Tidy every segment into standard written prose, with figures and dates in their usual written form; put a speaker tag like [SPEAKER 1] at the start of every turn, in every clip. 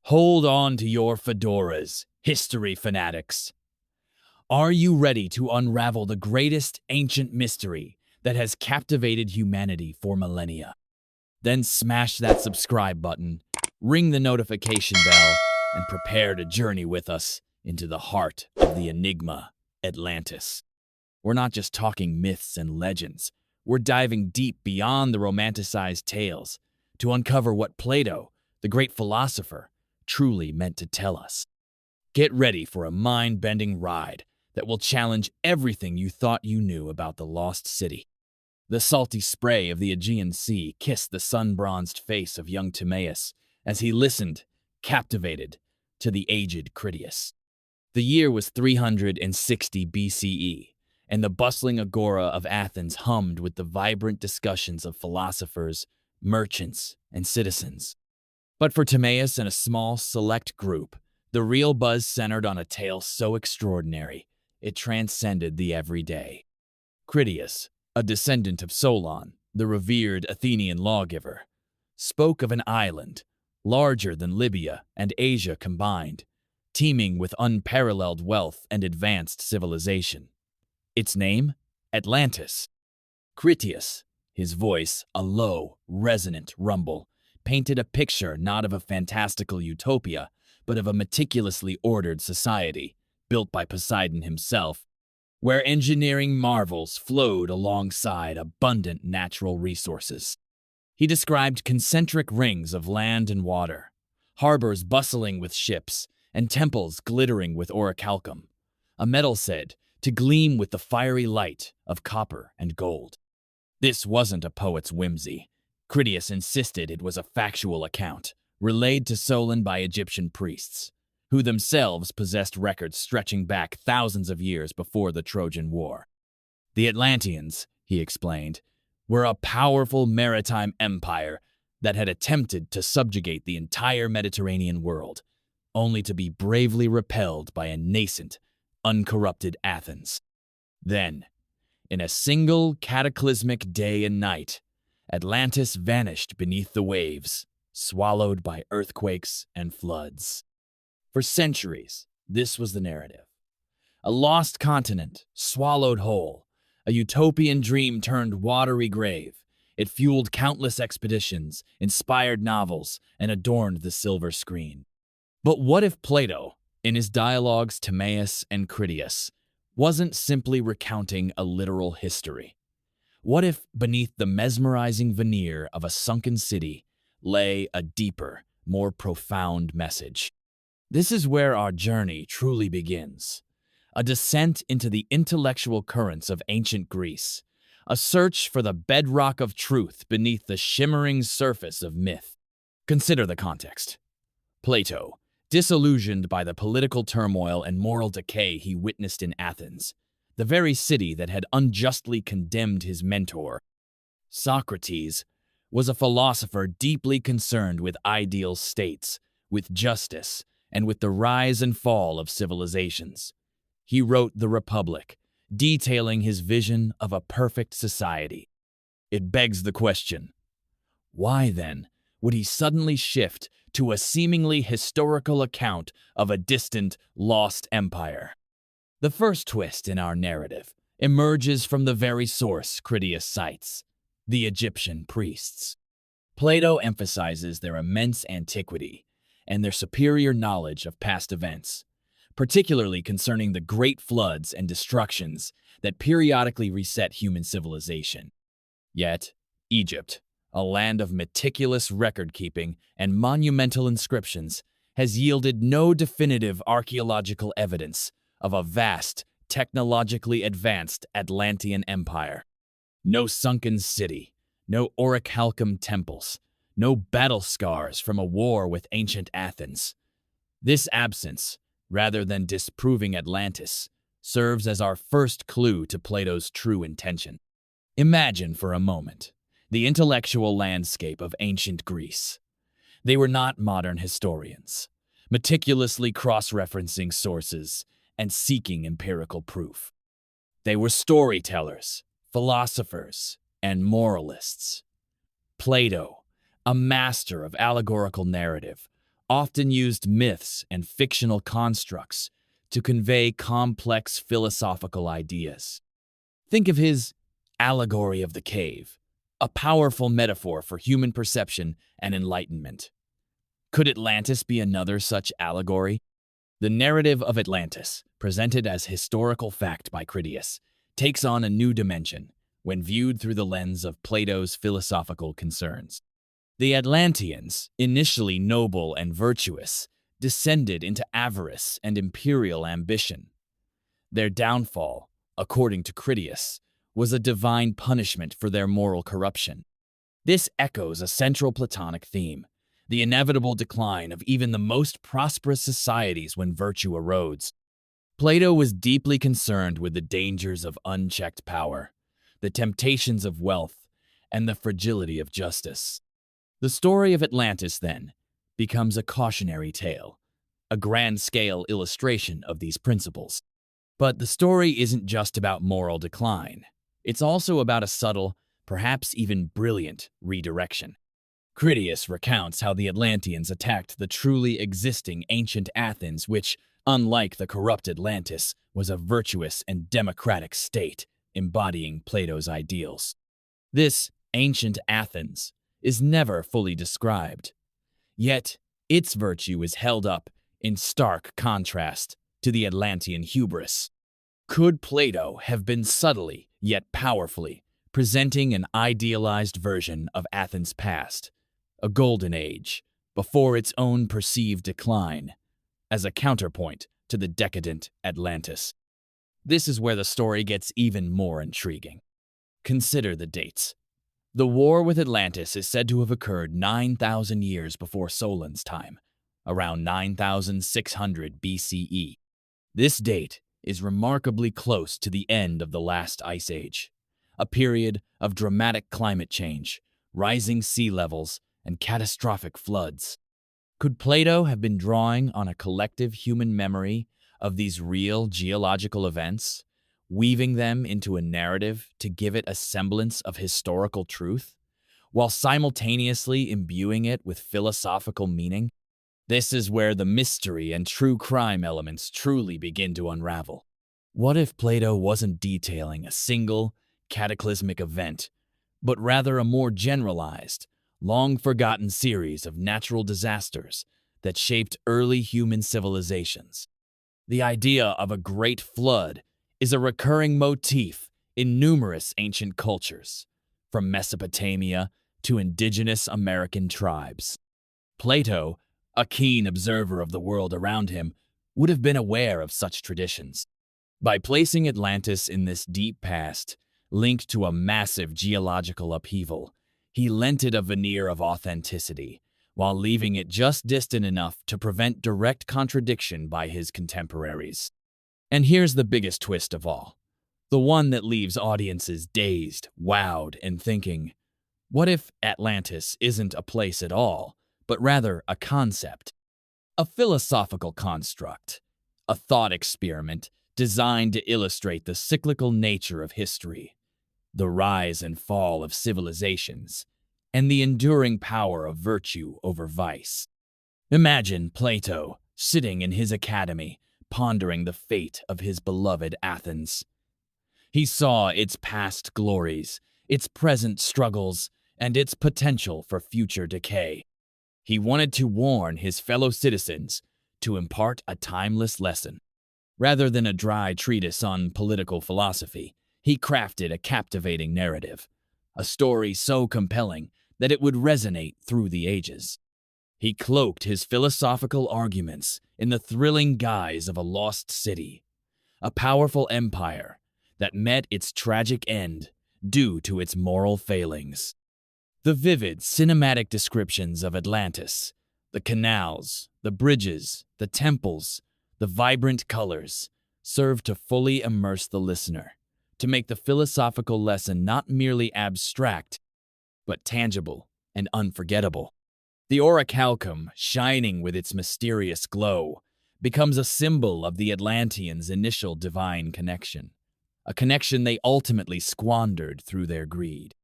[SPEAKER 1] Hold on to your fedoras, history fanatics. Are you ready to unravel the greatest ancient mystery that has captivated humanity for millennia? Then smash that subscribe button, ring the notification bell, and prepare to journey with us into the heart of the enigma, Atlantis. We're not just talking myths and legends. We're diving deep beyond the romanticized tales to uncover what Plato, the great philosopher, truly meant to tell us. Get ready for a mind-bending ride that will challenge everything you thought you knew about the lost city. The salty spray of the Aegean Sea kissed the sun-bronzed face of young Timaeus as he listened, captivated, to the aged Critias. The year was 360 BCE, and the bustling agora of Athens hummed with the vibrant discussions of philosophers, merchants, and citizens. But for Timaeus and a small, select group, the real buzz centered on a tale so extraordinary, it transcended the everyday. Critias, a descendant of Solon, the revered Athenian lawgiver, spoke of an island, larger than Libya and Asia combined, teeming with unparalleled wealth and advanced civilization. Its name? Atlantis. Critias, his voice a low, resonant rumble, painted a picture not of a fantastical utopia, but of a meticulously ordered society, built by Poseidon himself, where engineering marvels flowed alongside abundant natural resources. He described concentric rings of land and water, harbors bustling with ships, and temples glittering with orichalcum, a metal said to gleam with the fiery light of copper and gold. This wasn't a poet's whimsy. Critias insisted it was a factual account, relayed to Solon by Egyptian priests, who themselves possessed records stretching back thousands of years before the Trojan War. The Atlanteans, he explained, were a powerful maritime empire that had attempted to subjugate the entire Mediterranean world, only to be bravely repelled by a nascent, uncorrupted Athens. Then, in a single cataclysmic day and night, Atlantis vanished beneath the waves, swallowed by earthquakes and floods. For centuries, this was the narrative. A lost continent, swallowed whole, a utopian dream turned watery grave. It fueled countless expeditions, inspired novels, and adorned the silver screen. But what if Plato, in his dialogues Timaeus and Critias, wasn't simply recounting a literal history? What if beneath the mesmerizing veneer of a sunken city lay a deeper, more profound message? This is where our journey truly begins. A descent into the intellectual currents of ancient Greece, a search for the bedrock of truth beneath the shimmering surface of myth. Consider the context. Plato, disillusioned by the political turmoil and moral decay he witnessed in Athens, the very city that had unjustly condemned his mentor. Socrates was a philosopher deeply concerned with ideal states, with justice, and with the rise and fall of civilizations. He wrote The Republic, detailing his vision of a perfect society. It begs the question, why then would he suddenly shift to a seemingly historical account of a distant, lost empire? The first twist in our narrative emerges from the very source Critias cites, the Egyptian priests. Plato emphasizes their immense antiquity and their superior knowledge of past events, particularly concerning the great floods and destructions that periodically reset human civilization. Yet, Egypt, a land of meticulous record-keeping and monumental inscriptions, has yielded no definitive archaeological evidence of a vast, technologically advanced Atlantean empire. No sunken city, no orichalcum temples, no battle scars from a war with ancient Athens. This absence, rather than disproving Atlantis, serves as our first clue to Plato's true intention. Imagine for a moment the intellectual landscape of ancient Greece. They were not modern historians, meticulously cross-referencing sources and seeking empirical proof. They were storytellers, philosophers, and moralists. Plato, a master of allegorical narrative, often used myths and fictional constructs to convey complex philosophical ideas. Think of his allegory of the cave, a powerful metaphor for human perception and enlightenment. Could Atlantis be another such allegory? The narrative of Atlantis, presented as historical fact by Critias, takes on a new dimension when viewed through the lens of Plato's philosophical concerns. The Atlanteans, initially noble and virtuous, descended into avarice and imperial ambition. Their downfall, according to Critias, was a divine punishment for their moral corruption. This echoes a central Platonic theme, the inevitable decline of even the most prosperous societies when virtue erodes. Plato was deeply concerned with the dangers of unchecked power, the temptations of wealth, and the fragility of justice. The story of Atlantis, then, becomes a cautionary tale, a grand-scale illustration of these principles. But the story isn't just about moral decline. It's also about a subtle, perhaps even brilliant, redirection. Critias recounts how the Atlanteans attacked the truly existing ancient Athens, which, unlike the corrupt Atlantis, was a virtuous and democratic state, embodying Plato's ideals. This ancient Athens is never fully described, yet its virtue is held up in stark contrast to the Atlantean hubris. Could Plato have been subtly, yet powerfully, presenting an idealized version of Athens' past, a golden age, before its own perceived decline, as a counterpoint to the decadent Atlantis? This is where the story gets even more intriguing. Consider the dates. The war with Atlantis is said to have occurred 9,000 years before Solon's time, around 9,600 BCE. This date is remarkably close to the end of the last ice age, a period of dramatic climate change, rising sea levels, and catastrophic floods. Could Plato have been drawing on a collective human memory of these real geological events, weaving them into a narrative to give it a semblance of historical truth, while simultaneously imbuing it with philosophical meaning? This is where the mystery and true crime elements truly begin to unravel. What if Plato wasn't detailing a single, cataclysmic event, but rather a more generalized, long-forgotten series of natural disasters that shaped early human civilizations? The idea of a great flood is a recurring motif in numerous ancient cultures, from Mesopotamia to indigenous American tribes. Plato, a keen observer of the world around him, would have been aware of such traditions. By placing Atlantis in this deep past, linked to a massive geological upheaval, he lent it a veneer of authenticity, while leaving it just distant enough to prevent direct contradiction by his contemporaries. And here's the biggest twist of all, the one that leaves audiences dazed, wowed, and thinking, what if Atlantis isn't a place at all, but rather a concept? A philosophical construct, a thought experiment designed to illustrate the cyclical nature of history, the rise and fall of civilizations, and the enduring power of virtue over vice. Imagine Plato sitting in his academy, pondering the fate of his beloved Athens. He saw its past glories, its present struggles, and its potential for future decay. He wanted to warn his fellow citizens, to impart a timeless lesson. Rather than a dry treatise on political philosophy, he crafted a captivating narrative, a story so compelling that it would resonate through the ages. He cloaked his philosophical arguments in the thrilling guise of a lost city, a powerful empire that met its tragic end due to its moral failings. The vivid cinematic descriptions of Atlantis, the canals, the bridges, the temples, the vibrant colors, serve to fully immerse the listener, to make the philosophical lesson not merely abstract, but tangible and unforgettable. The orichalcum, shining with its mysterious glow, becomes a symbol of the Atlanteans' initial divine connection, a connection they ultimately squandered through their greed.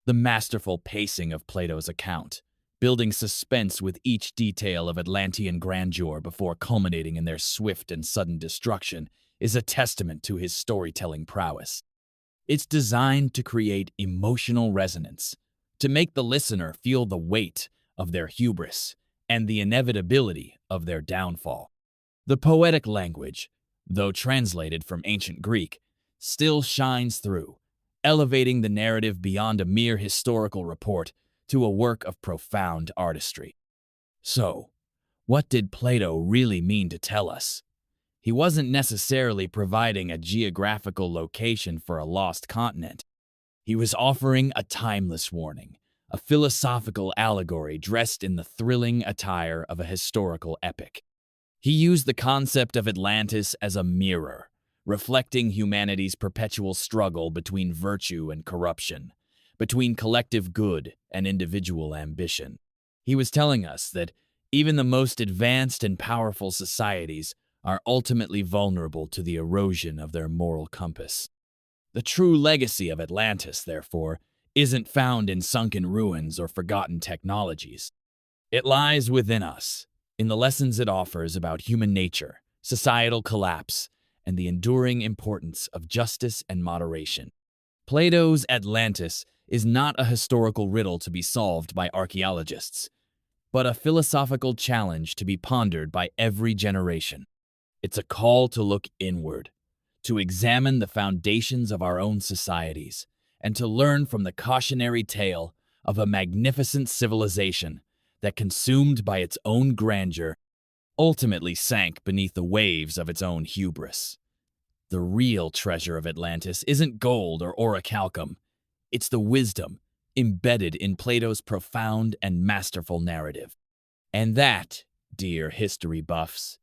[SPEAKER 1] The masterful pacing of Plato's account, building suspense with each detail of Atlantean grandeur before culminating in their swift and sudden destruction, is a testament to his storytelling prowess. It's designed to create emotional resonance, to make the listener feel the weight of their hubris and the inevitability of their downfall. The poetic language, though translated from ancient Greek, still shines through, elevating the narrative beyond a mere historical report to a work of profound artistry. So, what did Plato really mean to tell us? He wasn't necessarily providing a geographical location for a lost continent. He was offering a timeless warning, a philosophical allegory dressed in the thrilling attire of a historical epic. He used the concept of Atlantis as a mirror, reflecting humanity's perpetual struggle between virtue and corruption, between collective good and individual ambition. He was telling us that even the most advanced and powerful societies are ultimately vulnerable to the erosion of their moral compass. The true legacy of Atlantis, therefore, isn't found in sunken ruins or forgotten technologies. It lies within us, in the lessons it offers about human nature, societal collapse, and the enduring importance of justice and moderation. Plato's Atlantis is not a historical riddle to be solved by archaeologists, but a philosophical challenge to be pondered by every generation. It's a call to look inward, to examine the foundations of our own societies, and to learn from the cautionary tale of a magnificent civilization that, consumed by its own grandeur, ultimately sank beneath the waves of its own hubris. The real treasure of Atlantis isn't gold or orichalcum. It's the wisdom embedded in Plato's profound and masterful narrative. And that, dear history buffs,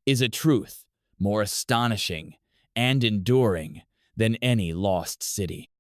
[SPEAKER 1] is a truth more astonishing and enduring than any lost city.